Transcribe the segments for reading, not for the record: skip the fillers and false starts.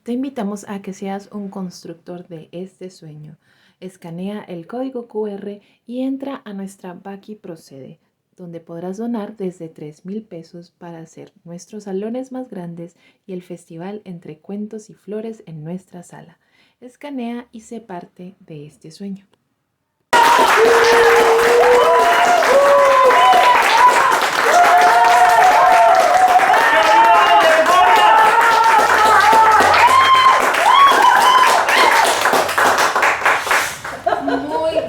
Te invitamos a que seas un constructor de este sueño. Escanea el código QR y entra a nuestra Baki Procede, donde podrás donar desde 3,000 pesos para hacer nuestros salones más grandes y el festival Entre Cuentos y Flores en nuestra sala. Escanea y sé parte de este sueño.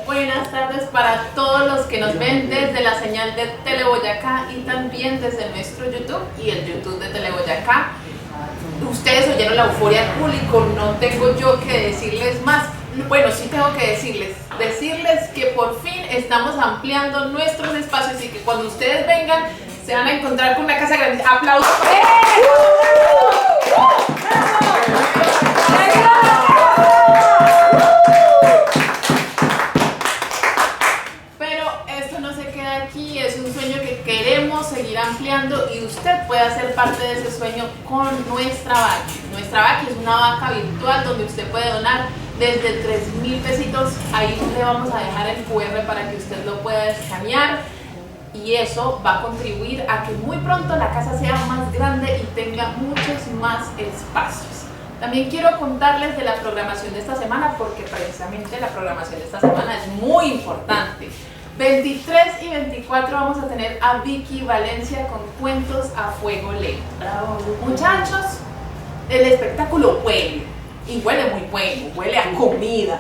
Buenas tardes para todos los que nos ven desde la señal de Teleboyacá y también desde nuestro YouTube y el YouTube de Teleboyacá. Ustedes oyeron la euforia del público, no tengo yo que decirles más. Bueno, sí tengo que decirles que por fin estamos ampliando nuestros espacios y que cuando ustedes vengan se van a encontrar con una casa grande. ¡Aplausos! Aquí es un sueño que queremos seguir ampliando y usted puede hacer parte de ese sueño con nuestra Baki. Nuestra Baki es una vaca virtual donde usted puede donar desde 3,000 pesitos. Ahí le vamos a dejar el QR para que usted lo pueda escanear y eso va a contribuir a que muy pronto la casa sea más grande y tenga muchos más espacios. También quiero contarles de la programación de esta semana porque precisamente la programación de esta semana es muy importante. 23 y 24 vamos a tener a Vicky Valencia con Cuentos a Fuego Lento. Muchachos, el espectáculo huele, y huele muy bueno, huele a comida.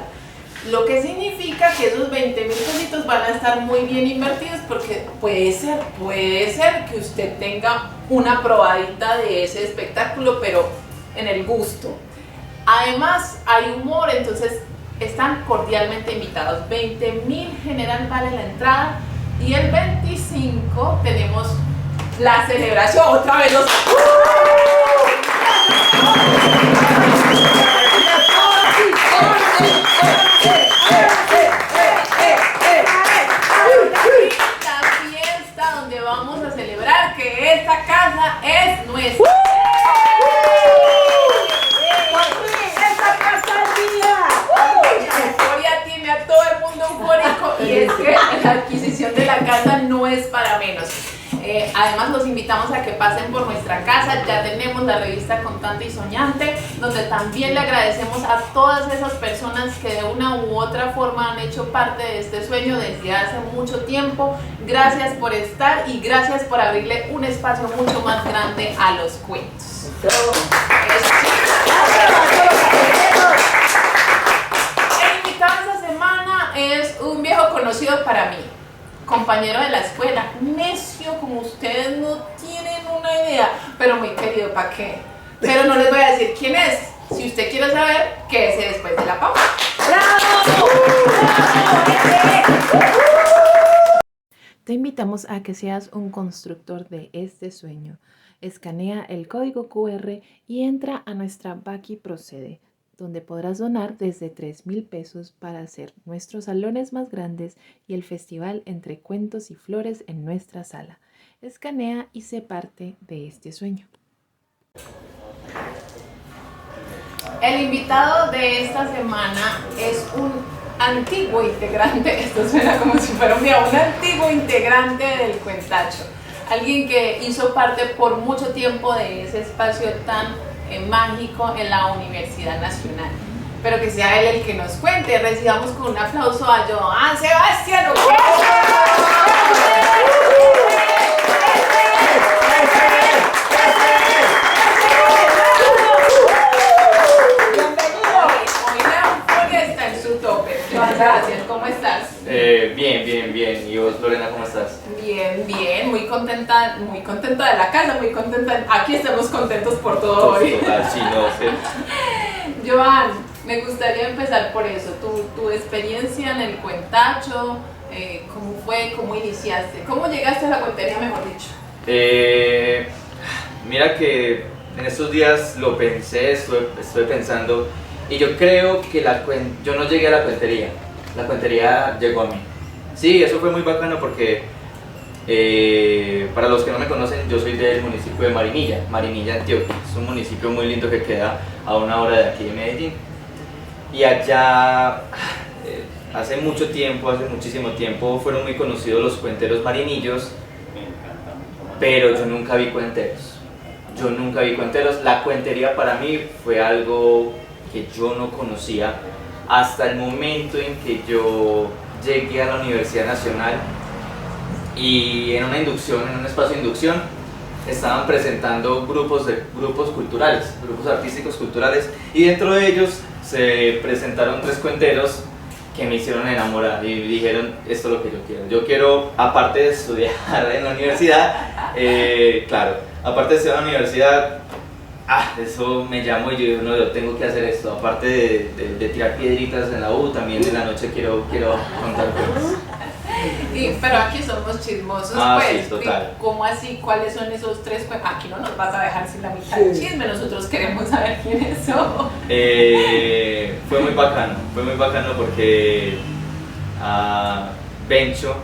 Lo que significa que esos 20,000 pesitos van a estar muy bien invertidos porque puede ser que usted tenga una probadita de ese espectáculo, pero en el gusto. Además, hay humor, entonces están cordialmente invitados. 20,000 general vale la entrada y el 25 tenemos la celebración. Otra vez los... La fiesta donde vamos a celebrar que esta casa es nuestra. Y es que la adquisición de la casa no es para menos. Además los invitamos a que pasen por nuestra casa. Ya tenemos la revista Contante y Soñante, donde también le agradecemos a todas esas personas que de una u otra forma han hecho parte de este sueño desde hace mucho tiempo. Gracias por estar y gracias por abrirle un espacio mucho más grande a los cuentos. Es un viejo conocido para mí, compañero de la escuela, necio como ustedes no tienen una idea, pero muy querido, ¿para qué? Pero no les voy a decir quién es. Si usted quiere saber, quédese después de la pausa. ¡Bravo! Te invitamos a que seas un constructor de este sueño. Escanea el código QR y entra a nuestra Baki Procede, donde podrás donar desde 3,000 pesos para hacer nuestros salones más grandes y el festival Entre Cuentos y Flores en nuestra sala. Escanea y sé parte de este sueño. El invitado de esta semana es un antiguo integrante, esto suena como si fuera un antiguo integrante del Cuentacho. Alguien que hizo parte por mucho tiempo de ese espacio tan mágico en la Universidad Nacional, pero que sea él el que nos cuente. Recibamos con un aplauso a Joan Sebastián está en su tope. Joan Sebastián, ¿cómo estás? Bien. ¿Y vos, Lorena, cómo estás? Bien, muy contenta de la casa, muy contenta. Aquí estamos contentos por todo hoy. Total, sí, no sé. Joan, me gustaría empezar por eso, tu experiencia en el Cuentacho, ¿cómo fue? ¿Cómo iniciaste? ¿Cómo llegaste a la cuentería, mejor dicho? Mira que en estos días lo pensé, estuve pensando Y yo creo que yo no llegué a la cuentería llegó a mí. Sí, eso fue muy bacano porque para los que no me conocen, yo soy del municipio de Marinilla, Antioquia. Es un municipio muy lindo que queda a 1 hora de aquí de Medellín. Y allá, hace muchísimo tiempo, fueron muy conocidos los cuenteros marinillos, pero yo nunca vi cuenteros. La cuentería para mí fue algo que yo no conocía hasta el momento en que yo llegué a la Universidad Nacional y en un espacio de inducción, estaban presentando grupos artísticos culturales, y dentro de ellos se presentaron 3 cuenteros que me hicieron enamorar y dijeron, esto es lo que yo quiero. Yo quiero, aparte de estudiar en la universidad, aparte de estudiar en la universidad, eso me llamó y yo digo, no, yo tengo que hacer esto. Aparte de tirar piedritas en la U, también en la noche quiero contar cosas. Pero aquí somos chismosos, pues. Sí, total. ¿Cómo así? ¿Cuáles son esos 3 cuentos? Aquí no nos vas a dejar sin la mitad del chisme, nosotros queremos saber quiénes son. Fue muy bacano porque Bencho,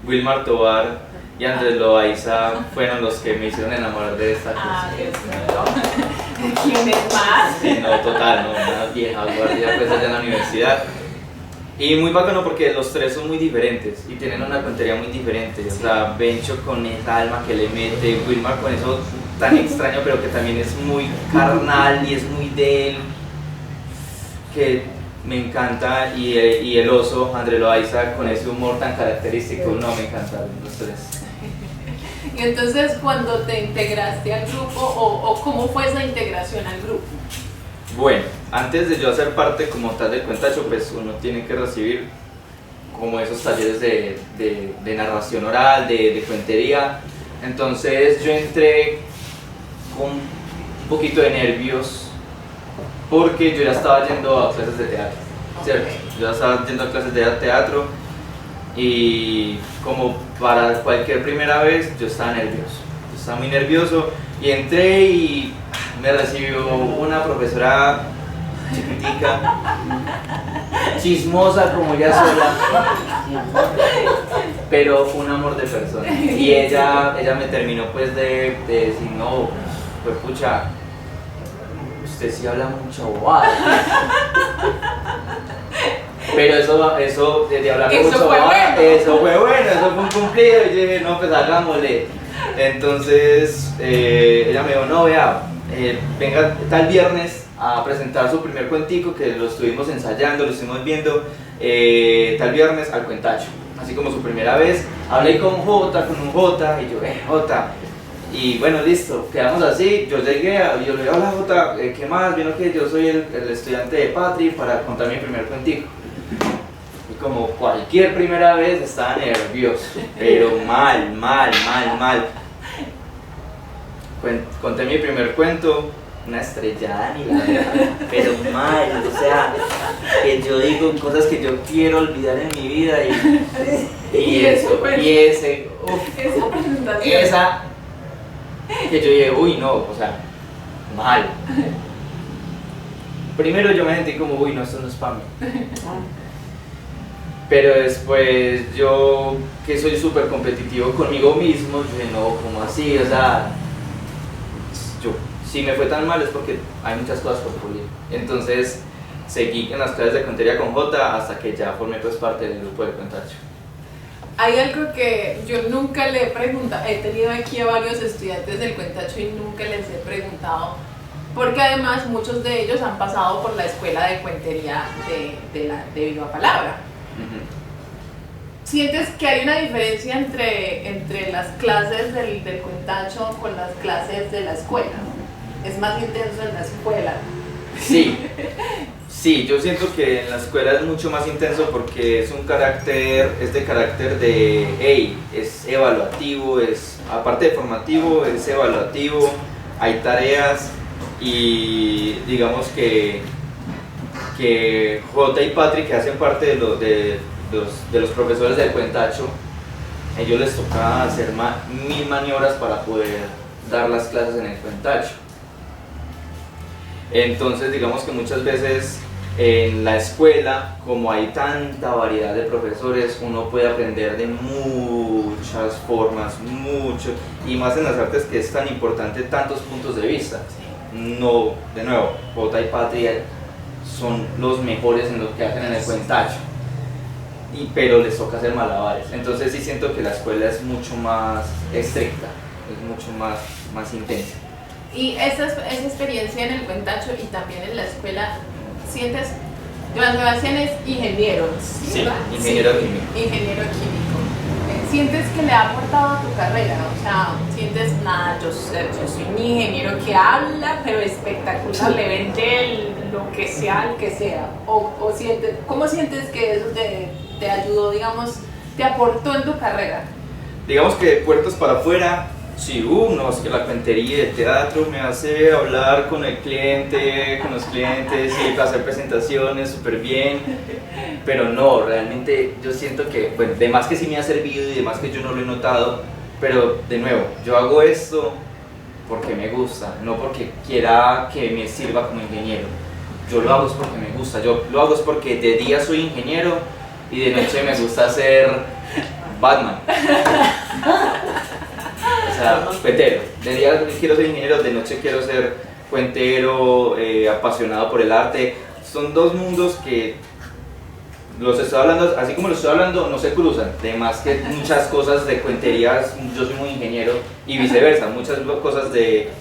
Wilmar Tobar y Andrés Loaiza fueron los que me hicieron enamorar de esta cosa. Dios mío. ¿Quién es más? Sí, no, total, no, una vieja guardia pues allá en la universidad. Y muy bacano porque los 3 son muy diferentes y tienen una cuentería muy diferente. O sea, Bencho con esa alma que le mete, Wilmar con eso tan extraño pero que también es muy carnal y es muy de él, que me encanta, y el oso, Andrés Loaiza, con ese humor tan característico. No, me encantaron los 3. Y entonces, cuando te integraste al grupo, o cómo fue esa integración al grupo? Bueno, antes de yo hacer parte como tal del cuentacho, pues uno tiene que recibir como esos talleres de narración oral, de cuentería. Entonces yo entré con un poquito de nervios porque yo ya estaba yendo a clases de teatro, ¿cierto? Yo ya estaba yendo a clases de teatro y como para cualquier primera vez yo estaba nervioso. Yo estaba muy nervioso y entré y me recibió una profesora chiquitica, chismosa como ella sola, pero fue un amor de persona. Y ella me terminó pues de decir, no, pues pucha, usted sí habla mucha bobada. Pero eso de hablar mucha bobada, eso fue bueno, eso fue un cumplido. Y yo dije, no, pues hagámosle. Entonces ella me dijo, no, vea, venga tal viernes a presentar su primer cuentico, que lo estuvimos ensayando, lo estuvimos viendo, tal viernes al cuentacho, así como su primera vez. Hablé con un J, y yo, J, y bueno, listo, quedamos así. Yo llegué, yo le dije, hola J, ¿qué más? Vino que yo soy el estudiante de Patri para contar mi primer cuentico. Y como cualquier primera vez estaba nervioso, pero mal. Conté mi primer cuento, una estrellada ni la verdad, pero mal, o sea, que yo digo cosas que yo quiero olvidar en mi vida esa que yo dije, uy no, o sea, mal. Primero yo me sentí como, uy no, esto no es para mí. Pero después yo, que soy súper competitivo conmigo mismo, yo dije, no, ¿cómo así? O sea, si me fue tan mal es porque hay muchas cosas por pulir. Entonces seguí en las clases de cuentería con J hasta que ya formé pues parte del grupo de cuentacho. Hay algo que yo nunca le he preguntado, he tenido aquí a varios estudiantes del cuentacho y nunca les he preguntado, porque además muchos de ellos han pasado por la escuela de cuentería de Viva Palabra. ¿Sientes que hay una diferencia entre las clases del cuentacho con las clases de la escuela? ¿Es más intenso en la escuela? Sí, yo siento que en la escuela es mucho más intenso porque es de carácter es evaluativo, aparte de formativo, es evaluativo, hay tareas y digamos que J y Patrick, que hacen parte de los profesores del cuentacho, ellos les toca hacer 1000 maniobras para poder dar las clases en el cuentacho. Entonces digamos que muchas veces en la escuela, como hay tanta variedad de profesores, uno puede aprender de muchas formas, mucho, y más en las artes que es tan importante tantos puntos de vista. No, de nuevo, Jota y Patria son los mejores en lo que hacen en el cuentacho, pero les toca hacer malabares. Entonces sí siento que la escuela es mucho más estricta, es mucho más intensa. Y esa experiencia en el cuentacho y también en la escuela, ¿sientes? Joan Sebastián es ingeniero, ¿sí? Sí, ingeniero químico. Ingeniero químico. ¿Sientes que le ha aportado a tu carrera? O sea, ¿sientes nada? Yo soy un ingeniero que habla, pero espectacular, le vende lo que sea, el que sea. O sientes, ¿cómo sientes que eso te ayudó, digamos, te aportó en tu carrera? Digamos que de puertas para afuera, sí, no, es que la cuentería del teatro me hace hablar con el cliente, con los clientes y hacer presentaciones súper bien, pero no, realmente yo siento que, bueno, de más que sí me ha servido y de más que yo no lo he notado, pero de nuevo, yo hago esto porque me gusta, no porque quiera que me sirva como ingeniero. Yo lo hago es porque me gusta, yo lo hago es porque de día soy ingeniero y de noche me gusta ser Batman. O sea, cuentero. De día quiero ser ingeniero, de noche quiero ser cuentero, apasionado por el arte. Son dos mundos que los estoy hablando, así como los estoy hablando, no se cruzan. Además que muchas cosas de cuentería, yo soy muy ingeniero y viceversa. Muchas cosas de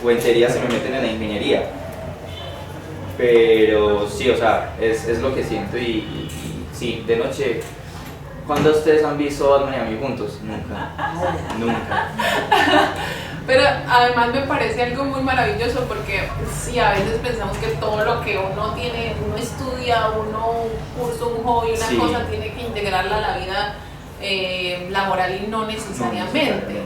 cuentería se me meten en la ingeniería. Pero sí, o sea, es lo que siento y sí, de noche. ¿Cuándo ustedes han visto Batman y a mí juntos? Nunca. Nunca. Pero además me parece algo muy maravilloso porque sí, a veces pensamos que todo lo que uno tiene, uno estudia, uno curso, un hobby, una Sí. cosa, tiene que integrarla a la vida laboral y no necesariamente.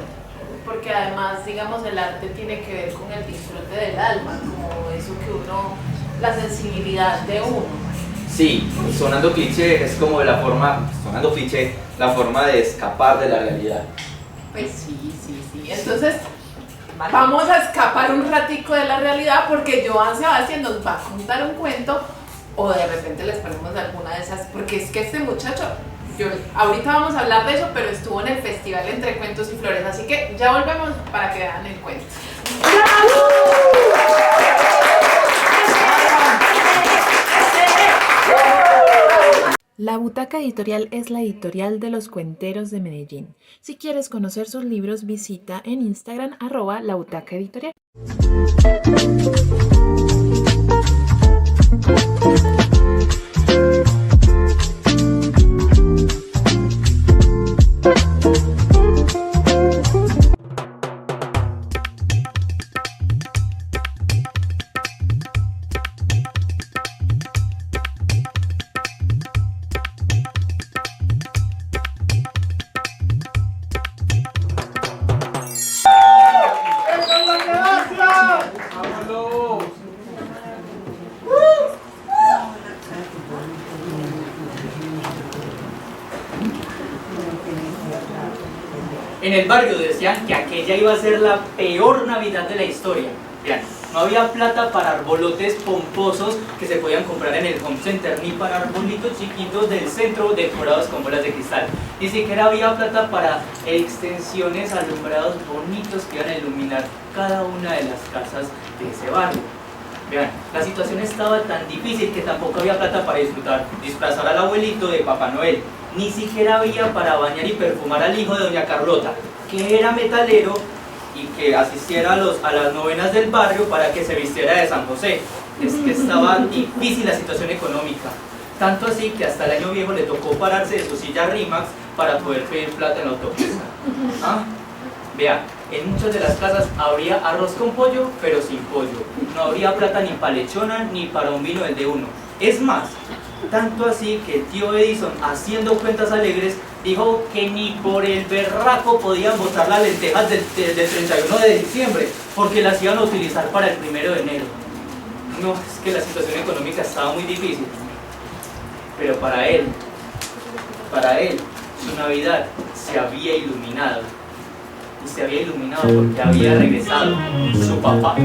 Porque además, digamos, el arte tiene que ver con el disfrute del alma, como eso que uno, la sensibilidad de uno. Sí, sonando cliché es como la forma de escapar de la realidad. Pues sí. Entonces, vamos a escapar un ratico de la realidad porque Joan Sebastián nos va a contar un cuento o de repente les ponemos alguna de esas, porque es que este muchacho, ahorita vamos a hablar de eso, pero estuvo en el festival Entre Cuentos y Flores, así que ya volvemos para que vean el cuento. La Butaca Editorial es la editorial de los cuenteros de Medellín. Si quieres conocer sus libros, visita en Instagram @labutacaeditorial. En el barrio decían que aquella iba a ser la peor Navidad de la historia. Vean, no había plata para arbolotes pomposos que se podían comprar en el home center, ni para arbolitos chiquitos del centro decorados con bolas de cristal. Ni siquiera había plata para extensiones alumbrados bonitos que iban a iluminar cada una de las casas de ese barrio. Vean, la situación estaba tan difícil que tampoco había plata para disfrazar al abuelito de Papá Noel. Ni siquiera había para bañar y perfumar al hijo de Doña Carlota, que era metalero y que asistiera a las novenas del barrio para que se vistiera de San José. Es que estaba difícil la situación económica, tanto así que hasta el año viejo le tocó pararse de su silla Rimax para poder pedir plata en la autopista. ¿Ah? Vean, en muchas de las casas habría arroz con pollo, pero sin pollo. No habría plata ni para lechona ni para un vino del de uno. Es más, tanto así que el tío Edison, haciendo cuentas alegres, dijo que ni por el berraco podían botar las lentejas del 31 de diciembre, porque las iban a utilizar para el 1 de enero. No, es que la situación económica estaba muy difícil. Pero para él, su Navidad se había iluminado. y se había iluminado porque había regresado su papá.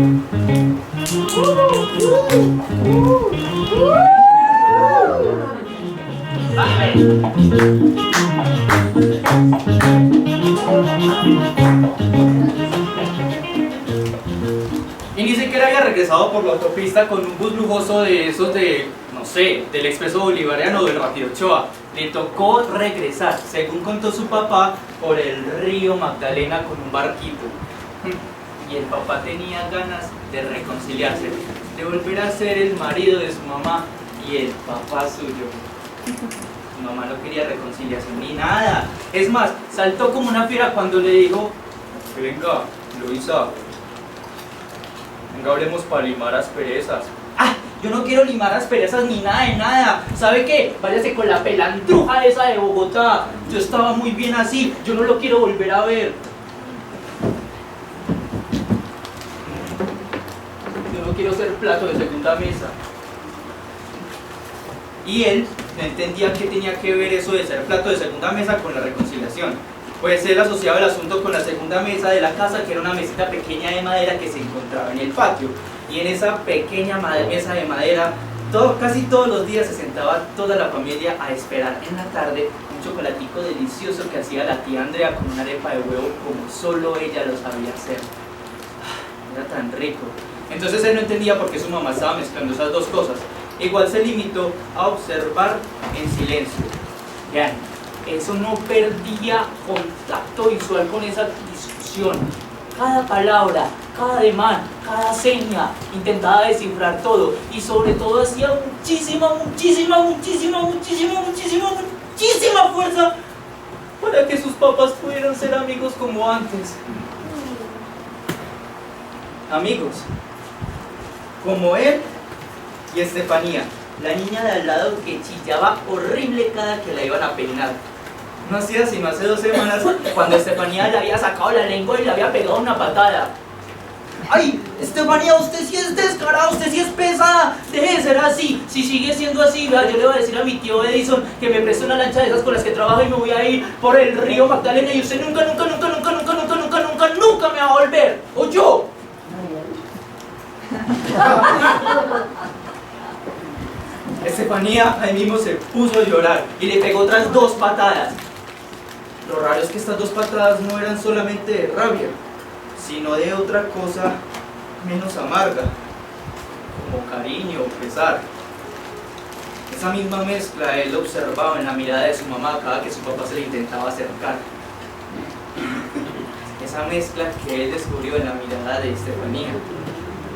Y ni siquiera había regresado por la autopista con un bus lujoso de esos de, no sé, del Expreso Bolivariano o del Rápido Ochoa. Le tocó regresar, según contó su papá, por el río Magdalena con un barquito. Y el papá tenía ganas de reconciliarse, de volver a ser el marido de su mamá y el papá suyo. Su mamá no quería reconciliación ni nada. Es más, saltó como una fiera cuando le dijo: venga, Luisa, venga, hablemos para limar asperezas. ¡Ah! Yo no quiero limar asperezas ni nada de nada. ¿Sabe qué? Váyase con la pelandruja esa de Bogotá. Yo estaba muy bien así. Yo no lo quiero volver a ver. Yo no quiero ser plato de segunda mesa. Y él no entendía qué tenía que ver eso de ser plato de segunda mesa con la reconciliación. Pues él asociaba el asunto con la segunda mesa de la casa, que era una mesita pequeña de madera que se encontraba en el patio. Y en esa pequeña mesa de madera, casi todos los días se sentaba toda la familia a esperar en la tarde un chocolatico delicioso que hacía la tía Andrea con una arepa de huevo como solo ella lo sabía hacer. Era tan rico. Entonces él no entendía por qué su mamá estaba mezclando esas dos cosas. Igual se limitó a observar en silencio. Vean, eso no perdía contacto visual con esa discusión. Cada palabra, cada ademán, cada seña, intentaba descifrar todo y sobre todo hacía muchísima fuerza para que sus papás pudieran ser amigos como antes. Amigos, como él y Estefanía, la niña de al lado que chillaba horrible cada que la iban a peinar. No hacía sino hace 2 semanas cuando Estefanía le había sacado la lengua y le había pegado una patada. ¡Ay, Estefanía, usted sí es descarada, usted sí es pesada! Deje de ser así. Si sigue siendo así, vea, yo le voy a decir a mi tío Edison que me preste una lancha de esas con las que trabajo y me voy a ir por el río Magdalena y usted nunca me va a volver. ¿O yo? Estefanía ahí mismo se puso a llorar y le pegó otras 2 patadas. Lo raro es que estas 2 patadas no eran solamente de rabia, sino de otra cosa menos amarga, como cariño o pesar. Esa misma mezcla él observaba en la mirada de su mamá cada que su papá se le intentaba acercar. Esa mezcla que él descubrió en la mirada de Estefanía.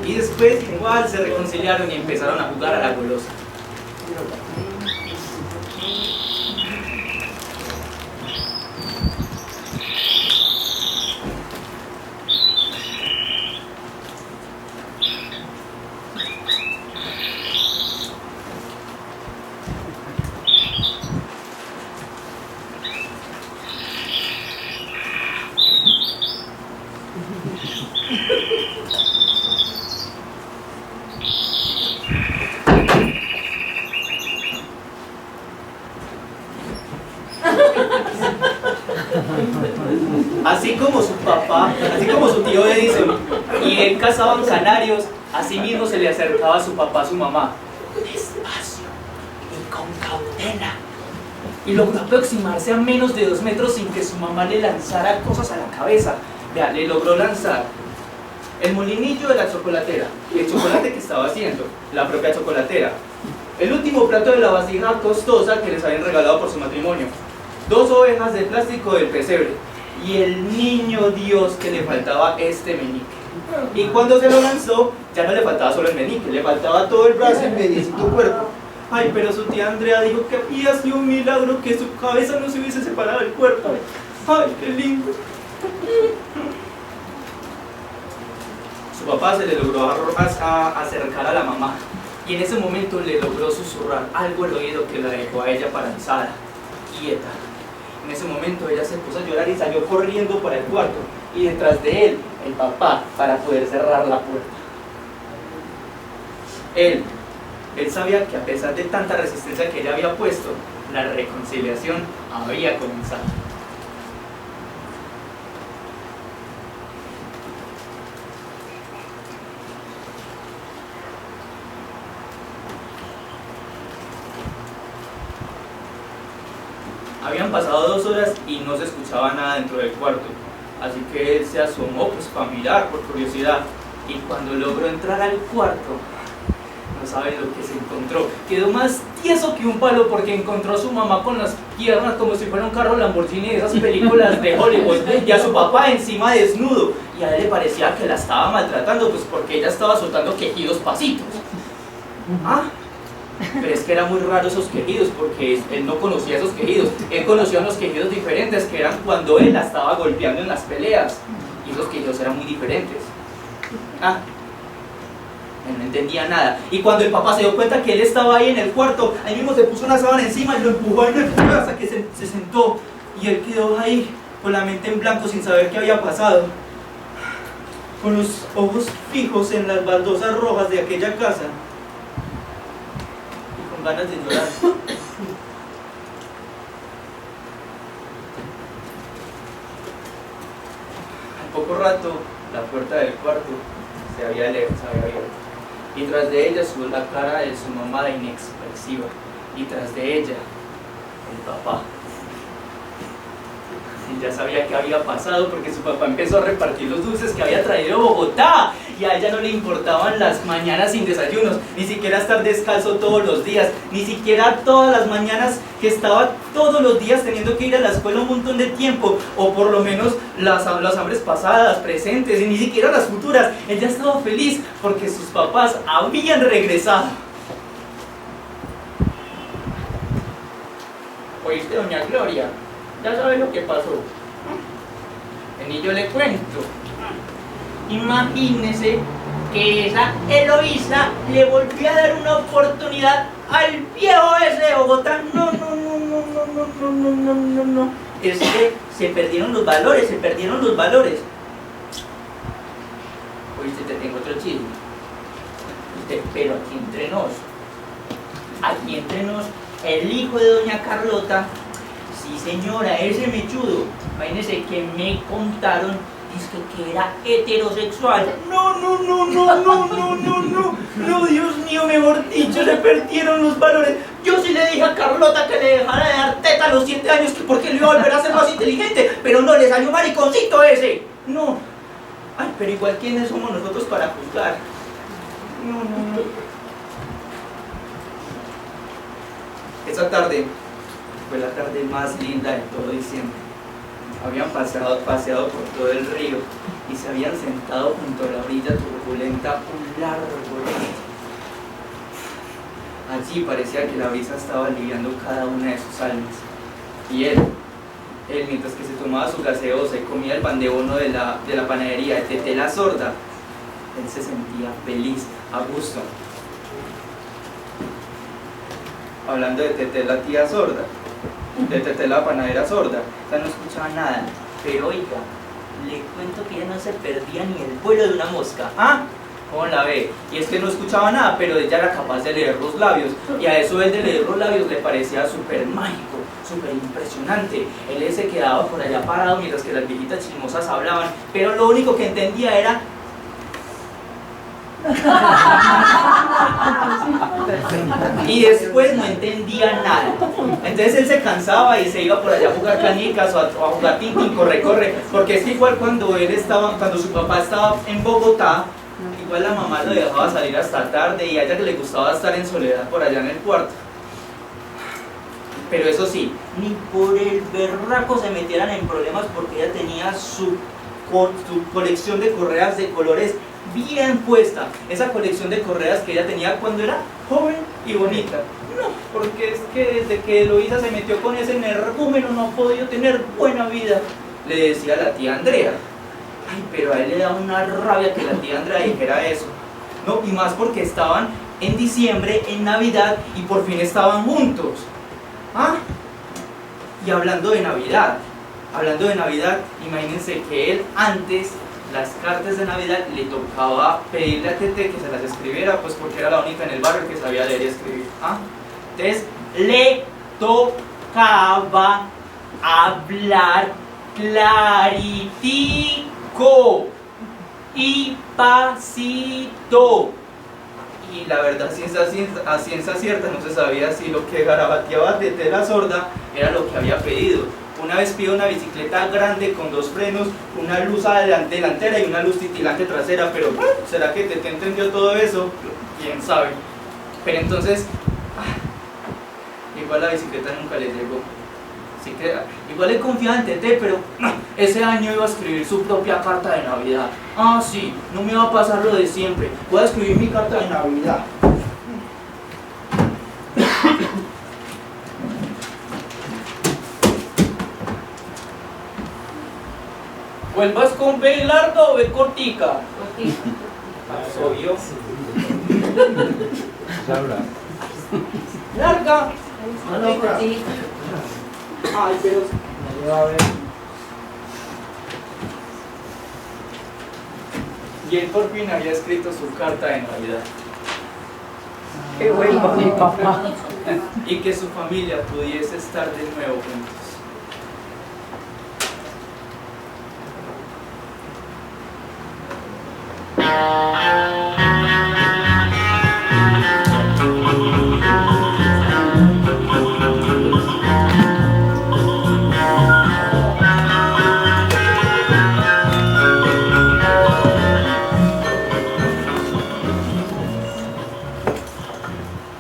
Y después igual se reconciliaron y empezaron a jugar a la golosa. Así como su papá, así como su tío Edison y él cazaban canarios, así mismo se le acercaba a su papá a su mamá. Despacio y con cautela. Y logró aproximarse a menos de 2 metros sin que su mamá le lanzara cosas a la cabeza. Vea, le logró lanzar el molinillo de la chocolatera, el chocolate que estaba haciendo, la propia chocolatera, el último plato de la vasija costosa que les habían regalado por su matrimonio, 2 ovejas de plástico del pesebre y el niño Dios que le faltaba este meñique. Y cuando se lo lanzó, ya no le faltaba solo el meñique, le faltaba todo el brazo y mediecito cuerpo. Ay, pero su tía Andrea dijo que había sido un milagro que su cabeza no se hubiese separado del cuerpo. Ay, qué lindo. Su papá se le logró acercar a la mamá y en ese momento le logró susurrar algo al oído que la dejó a ella paralizada, quieta. En ese momento ella se puso a llorar y salió corriendo para el cuarto y detrás de él, el papá, para poder cerrar la puerta. Él sabía que a pesar de tanta resistencia que ella había puesto, la reconciliación había comenzado. Habían pasado 2 horas y no se escuchaba nada dentro del cuarto, así que él se asomó pues para mirar por curiosidad, y cuando logró entrar al cuarto, no saben lo que se encontró. Quedó más tieso que un palo porque encontró a su mamá con las piernas como si fuera un carro Lamborghini de esas películas de Hollywood, y a su papá encima desnudo, y a él le parecía que la estaba maltratando pues porque ella estaba soltando quejidos pasitos. ¿Ah? Pero es que eran muy raros esos quejidos porque él no conocía esos quejidos. Él conocía unos quejidos diferentes que eran cuando él la estaba golpeando en las peleas, y esos quejidos eran muy diferentes. Ah, él no entendía nada, y cuando el papá se dio cuenta que él estaba ahí en el cuarto, ahí mismo se puso una sábana encima y lo empujó hasta que se sentó, y él quedó ahí con la mente en blanco sin saber qué había pasado, con los ojos fijos en las baldosas rojas de aquella casa y con ganas de llorar. Al poco rato la puerta del cuarto se había abierto, y tras de ella subió la cara de su mamá inexpresiva, y tras de ella el papá. Y ya sabía qué había pasado porque su papá empezó a repartir los dulces que había traído Bogotá, y a ella no le importaban las mañanas sin desayunos, ni siquiera estar descalzo todos los días, ni siquiera todas las mañanas que estaba todos los días teniendo que ir a la escuela un montón de tiempo, o por lo menos las hambres pasadas, presentes, y ni siquiera las futuras. Ella estaba feliz porque sus papás habían regresado. ¿Oíste, doña Gloria? Ya sabes lo que pasó. Vení, yo le cuento. Imagínese que esa Eloísa le volvió a dar una oportunidad al viejo ese de Bogotá. No. Es que se perdieron los valores. Oíste, te tengo otro chisme. Pero aquí entre nos, el hijo de doña Carlota, sí señora, ese mechudo, imagínense que me contaron, que era heterosexual. No, Dios mío, mejor dicho, se perdieron los valores. Yo sí le dije a Carlota que le dejara de dar teta a los 7 años, que porque le iba a volver a ser más inteligente, pero no, le salió mariconcito ese. No. Ay, pero igual, ¿quiénes somos nosotros para juzgar? No. Esa tarde fue la tarde más linda de todo diciembre. Habían paseado por todo el río y se habían sentado junto a la orilla turbulenta un largo rato. Allí parecía que la brisa estaba aliviando cada una de sus almas. Y él, mientras que se tomaba su gaseosa y comía el pan de bono de la panadería de Tete la Sorda, él se sentía feliz, a gusto. Hablando de Tete la tía sorda, de Tete la panadera sorda, o sea, no escuchaba nada, pero oiga, le cuento que ella no se perdía ni el vuelo de una mosca. ¿Ah? ¿Cómo la ve? Y es que no escuchaba nada, pero ella era capaz de leer los labios, y a eso él de leer los labios le parecía súper mágico, súper impresionante. Él se quedaba por allá parado mientras que las viejitas chismosas hablaban, pero lo único que entendía era... y después no entendía nada. Entonces él se cansaba y se iba por allá a jugar canicas o a jugar tintín, corre, porque es que igual cuando su papá estaba en Bogotá, igual la mamá lo dejaba salir hasta tarde y a ella que le gustaba estar en soledad por allá en el cuarto. Pero eso sí, ni por el berraco se metieran en problemas porque ella tenía su colección de correas de colores bien puesta, esa colección de correas que ella tenía cuando era joven y bonita. No, porque es que desde que Eloísa se metió con ese energúmeno no ha podido tener buena vida, le decía la tía Andrea. Ay, pero a él le da una rabia que la tía Andrea dijera eso. No, y más porque estaban en diciembre, en Navidad, y por fin estaban juntos. ¿Ah? Y hablando de Navidad, imagínense que él antes, las cartas de Navidad, le tocaba pedirle a Tete que se las escribiera, pues porque era la única en el barrio que sabía leer y escribir. ¿Ah? Entonces le tocaba hablar claritico y pasito. y la verdad a ciencia cierta no se sabía si lo que garabateaba de tela sorda era lo que había pedido. Una vez pidió una bicicleta grande con 2 frenos, una luz delantera y una luz titilante trasera, pero ¿será que te entendió todo eso? ¿Quién sabe? Pero entonces, igual la bicicleta nunca le llegó. Así que igual él confiaba en Tete, pero ese año iba a escribir su propia carta de Navidad. Ah, sí, no me va a pasar lo de siempre. Voy a escribir mi carta de Navidad. ¿Vuelvas con B larga o B cortica? Obvio. Larga. Ay, pero no le va a ver. Y él por fin había escrito su carta de Navidad. Qué bueno, mi papá. Y que su familia pudiese estar de nuevo juntos.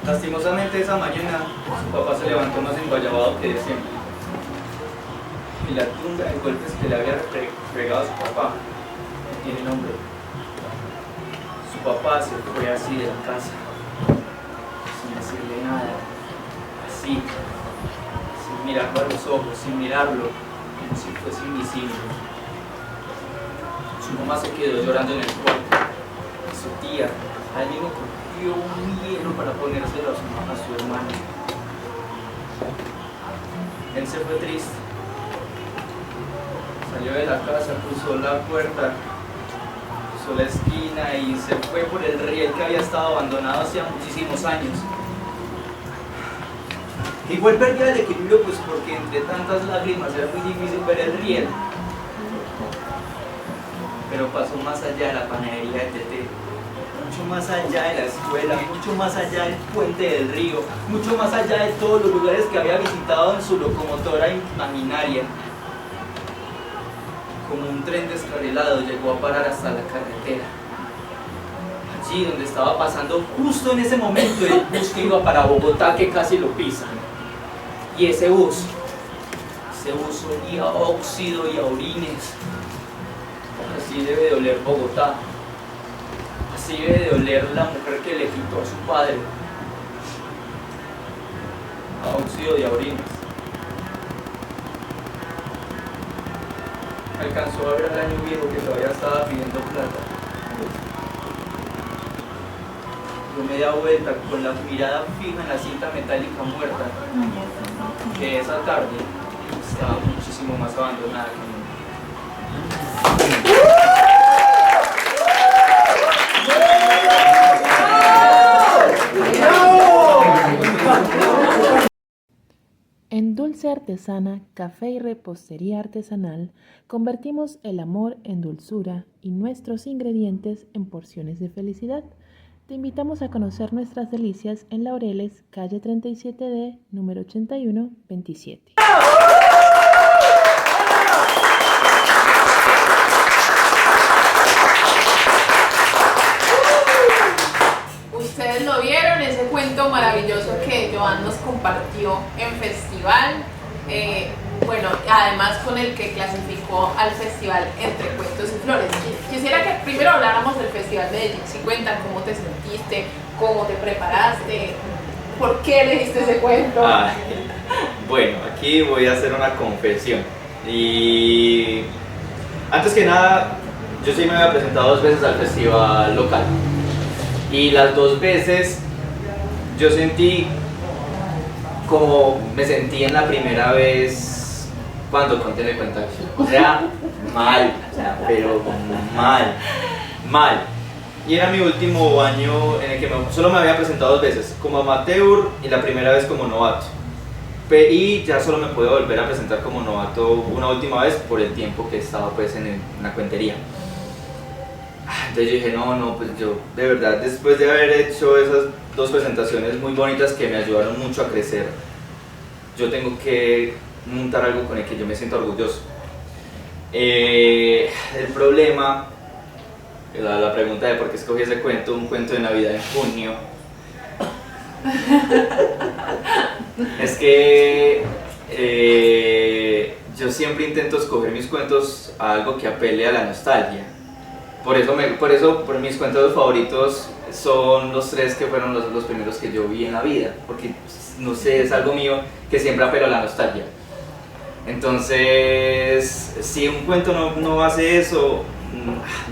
Lastimosamente esa mañana su papá se levantó más enguayabado que de siempre. Y la tunda de golpes que le había fregado a su papá no tiene nombre. Su papá se fue así de la casa, sin decirle nada, así, sin mirarlo a los ojos, sin mirarlo, como si fuese invisible. Su mamá se quedó llorando en el cuarto. Y su tía, al mismo cogió un hielo para ponérselo a su hermano. Él se fue triste. Salió de la casa, cruzó la puerta, cruzó la esquina y se fue por el riel que había estado abandonado hacía muchísimos años. Igual perdía el equilibrio, pues porque entre tantas lágrimas era muy difícil ver el riel. Pero pasó más allá de la panadería de Tete, mucho más allá de la escuela, mucho más allá del puente del río, mucho más allá de todos los lugares que había visitado en su locomotora imaginaria. Como un tren descarrilado llegó a parar hasta la carretera. Allí donde estaba pasando justo en ese momento el bus que iba para Bogotá, que casi lo pisa. Y ese bus olía a óxido y a orines. Así debe de oler Bogotá. Así debe de oler la mujer que le quitó a su padre. A óxido y a orines. Alcanzó a ver al año viejo que todavía estaba pidiendo plata. Dio media vuelta con la mirada fija en la cinta metálica muerta, que esa tarde estaba muchísimo más abandonada que nunca. En Dulce Artesana, café y repostería artesanal, convertimos el amor en dulzura y nuestros ingredientes en porciones de felicidad. Te invitamos a conocer nuestras delicias en Laureles, calle 37D, número 8127. Ustedes lo vieron, ese cuento maravilloso que Joan nos compartió en festival. Bueno, además con el que clasificó al festival Entre Cuentos y Flores. Quisiera que primero habláramos del Festival Medellín 50, cómo te sentiste, cómo te preparaste, por qué elegiste ese cuento. Bueno, aquí voy a hacer una confesión. Y antes que nada, yo sí me había presentado 2 veces al festival local. Y las 2 veces yo sentí como me sentí en la primera vez cuando conté mi cuenta. O sea, mal, pero mal. Y era mi último año en el que solo me había presentado 2 veces, como amateur y la primera vez como novato. Y ya solo me puedo volver a presentar como novato una última vez por el tiempo que he estado pues en la cuentería. Entonces yo dije, no, pues yo de verdad, después de haber hecho esas 2 presentaciones muy bonitas que me ayudaron mucho a crecer, yo tengo que montar algo con el que yo me siento orgulloso. El problema, la pregunta de por qué escogí ese cuento, un cuento de Navidad en junio, es que yo siempre intento escoger mis cuentos a algo que apele a la nostalgia. Por eso mis cuentos favoritos son los 3 que fueron los primeros que yo vi en la vida, porque no sé, es algo mío que siempre apela a la nostalgia. Entonces, si un cuento no hace eso,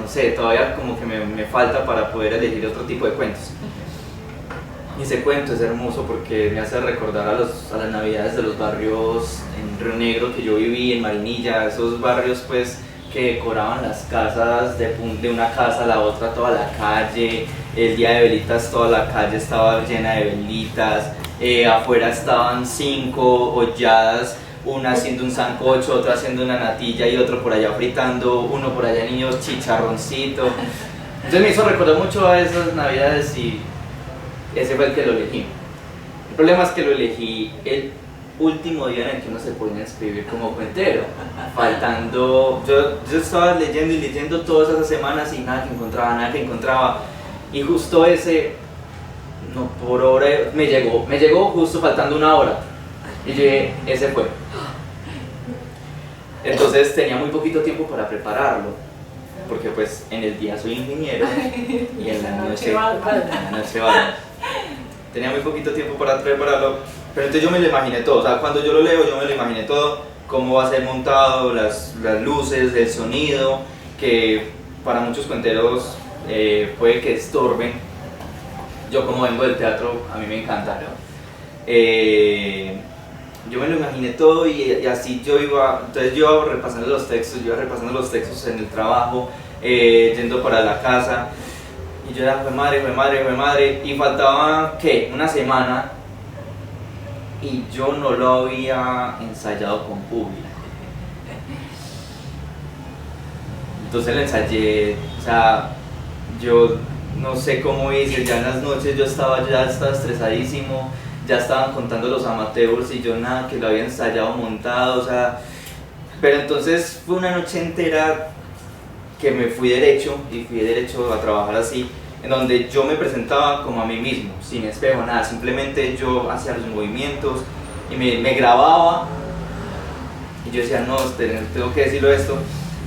no sé, todavía como que me falta para poder elegir otro tipo de cuentos. Y ese cuento es hermoso porque me hace recordar a las navidades de los barrios en Río Negro que yo viví, en Marinilla, esos barrios pues que decoraban las casas de una casa a la otra, toda la calle, el día de velitas toda la calle estaba llena de velitas, afuera estaban 5 holladas, una haciendo un sancocho, otra haciendo una natilla y otro por allá fritando, uno por allá niños chicharroncito. Entonces me hizo recordar mucho a esas navidades y ese fue el que lo elegí. El problema es que lo elegí el último día en el que uno se ponía a escribir como cuentero, faltando, yo estaba leyendo y leyendo todas esas semanas y nada que encontraba, y justo ese, no, por hora, me llegó justo faltando 1 hora, y yo dije, ese fue. Entonces tenía muy poquito tiempo para prepararlo, porque pues en el día soy ingeniero y en la noche vale. Tenía muy poquito tiempo para prepararlo, pero entonces yo me lo imaginé todo, o sea, cuando yo lo leo yo me lo imaginé todo, cómo va a ser montado, las luces, el sonido, que para muchos cuenteros puede que estorben. Yo como vengo del teatro, a mí me encanta. Yo me lo imaginé todo y así entonces yo iba repasando los textos en el trabajo, yendo para la casa. Y yo era, fue madre, y faltaba, ¿qué? 1 semana y yo no lo había ensayado con público. Entonces lo ensayé, o sea, yo no sé cómo hice, ya en las noches yo estaba estresadísimo, ya estaban contando los amateurs y yo nada, que lo había ensayado, montado, o sea, pero entonces fue una noche entera que me fui derecho a trabajar así, en donde yo me presentaba como a mí mismo, sin espejo, nada, simplemente yo hacía los movimientos y me grababa y yo decía, no, tengo que decirlo esto,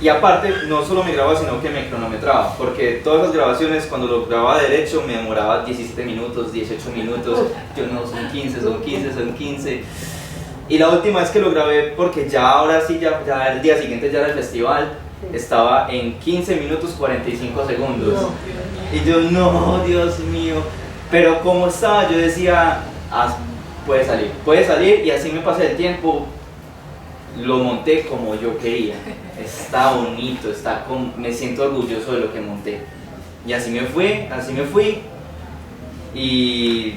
y aparte no solo me grababa sino que me cronometraba, porque todas las grabaciones cuando lo grababa derecho me demoraba 17 minutos, 18 minutos, yo no, son 15, y la última vez que lo grabé, porque ya ahora sí, ya el día siguiente ya era el festival, estaba en 15 minutos 45 segundos. Y yo, no, Dios mío. Pero como estaba, yo decía, puede salir, y así me pasé el tiempo. Lo monté como yo quería. Está bonito, me siento orgulloso de lo que monté. Y así me fui. Y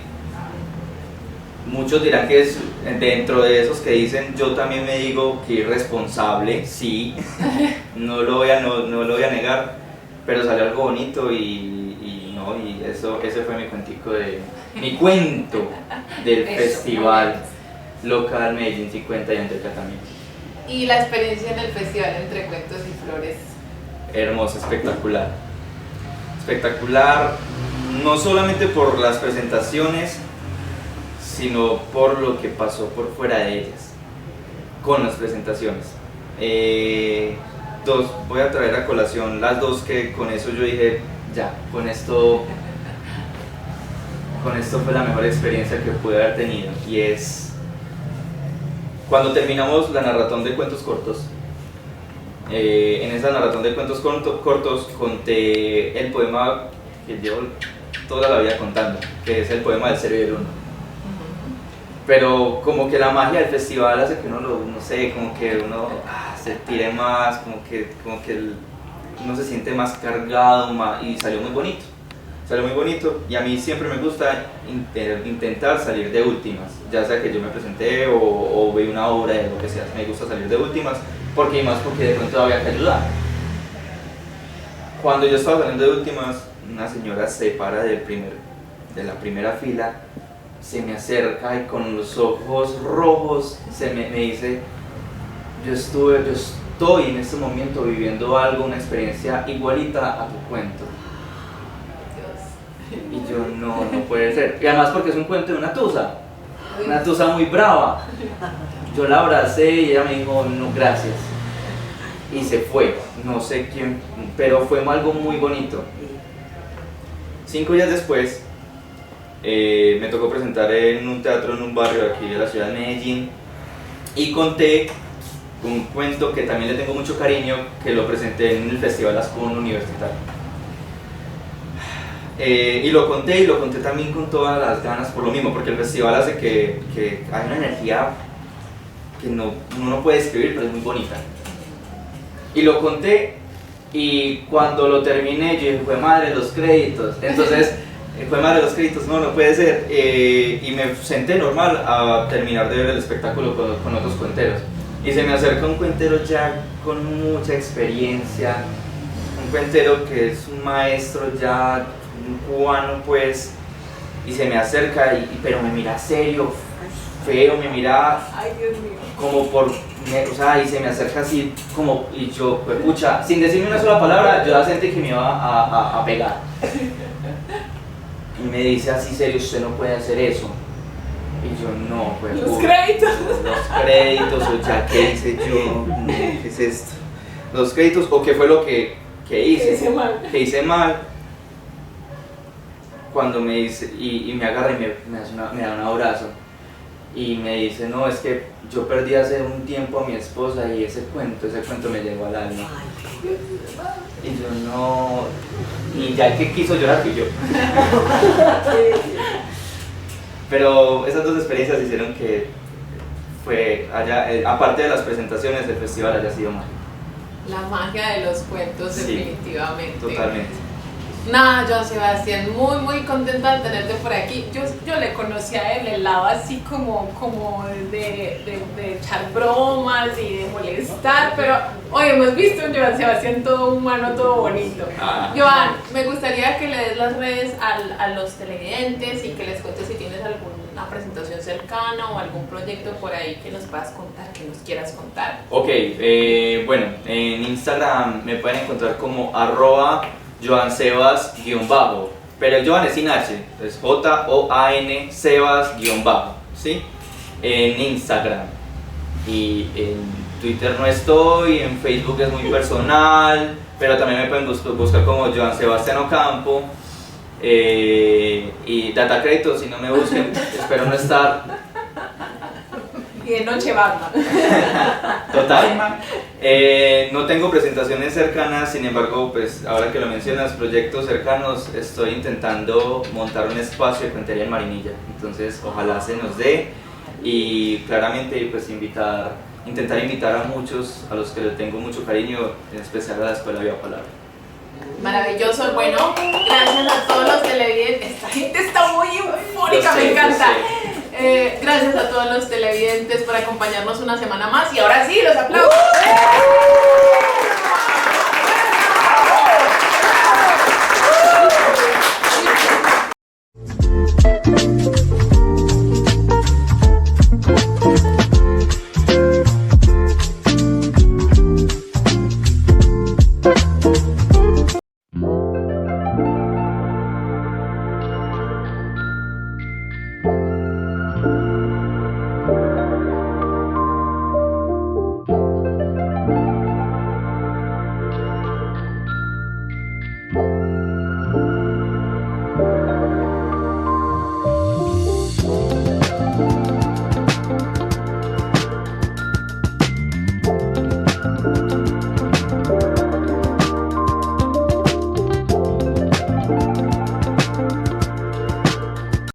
muchos dirán que es dentro de esos que dicen, yo también me digo que irresponsable, sí, no lo voy a negar, pero salió algo bonito y ese fue mi cuento del festival local Medellín 50 y Antioquia también. Y la experiencia en el festival Entre Cuentos y Flores. Hermosa, espectacular, no solamente por las presentaciones, sino por lo que pasó por fuera de ellas, con las presentaciones. Voy a traer a colación las 2 que con eso yo dije, ya, con esto fue la mejor experiencia que pude haber tenido, y es cuando terminamos la maratón de cuentos cortos. En esa maratón de cuentos cortos conté el poema que llevo toda la vida contando, que es el poema del Cero y el Uno. Pero como que la magia del festival hace que uno no sé, como que uno se tire más, como que uno se siente más cargado, y salió muy bonito, y a mí siempre me gusta intentar salir de últimas, ya sea que yo me presenté o vi una obra de lo que sea, me gusta salir de últimas, porque de pronto había que ayudar. cuando yo estaba saliendo de últimas, una señora se para de la primera fila, se me acerca y con los ojos rojos me dice, yo estoy en este momento viviendo algo, una experiencia igualita a tu cuento. Y yo, no puede ser. Y además porque es un cuento de una tusa muy brava. Yo la abracé y ella me dijo, no, gracias. Y se fue, no sé quién, pero fue algo muy bonito. 5 días después, me tocó presentar en un teatro en un barrio de aquí de la ciudad de Medellín y conté un cuento que también le tengo mucho cariño, que lo presenté en el Festival Ascon Universitario. Y lo conté también con todas las ganas por lo mismo, porque el festival hace que hay una energía que uno no puede describir, pero es muy bonita. Y lo conté y cuando lo terminé yo dije, fue madre los créditos. Entonces, fue madre los créditos, no puede ser. Y me senté normal a terminar de ver el espectáculo con otros cuenteros. Y se me acerca un cuentero ya con mucha experiencia, un cuentero que es un maestro ya, un cubano pues, y se me acerca, pero me mira serio, feo, me mira como y se me acerca así como, y yo, pues pucha, sin decirme una sola palabra, yo ya sentí que me iba a pegar. Y me dice así serio, usted no puede hacer eso. Y yo, no, pues. Los créditos. Los créditos, o ya, ¿qué hice yo? ¿Qué es esto? Los créditos, o qué fue lo que hice. Que hice mal. Cuando me dice, y me agarra y me da un abrazo. Y me dice, no, es que yo perdí hace un tiempo a mi esposa y ese cuento me llegó al alma. Y yo, no. Y ya el que quiso llorar fui yo. Pero esas dos experiencias hicieron que aparte de las presentaciones, el festival haya sido mágico. La magia de los cuentos, Sí, definitivamente. Totalmente. Nada, Joan Sebastián, muy contenta de tenerte por aquí. Yo le conocí a él el lado así como de echar bromas y de molestar, pero hoy hemos visto un Joan Sebastián todo humano, todo bonito. Joan, me gustaría que le des las redes a los televidentes y que les cuentes si tienes alguna presentación cercana o algún proyecto por ahí que nos puedas contar, que nos quieras contar. Ok, bueno, en Instagram me pueden encontrar como @JoanSebas_, pero el Joan es sin H, es JOAN Sebas_, ¿sí? En Instagram. Y en Twitter no estoy, en Facebook es muy personal, pero también me pueden buscar como Joan Sebastián Ocampo. Y Data Crédito, si no me busquen, espero no estar. Y de noche Batman. Total. No tengo presentaciones cercanas, sin embargo, pues ahora que lo mencionas, proyectos cercanos, estoy intentando montar un espacio de cuentería en Marinilla. Entonces, ojalá se nos dé y claramente pues intentar invitar a muchos a los que les tengo mucho cariño, en especial a la Escuela Viva Palabra. Maravilloso, bueno, gracias a todos los televidentes. Esta gente está muy eufórica, me encanta. Gracias a todos los televidentes por acompañarnos una semana más y ahora sí, los aplausos.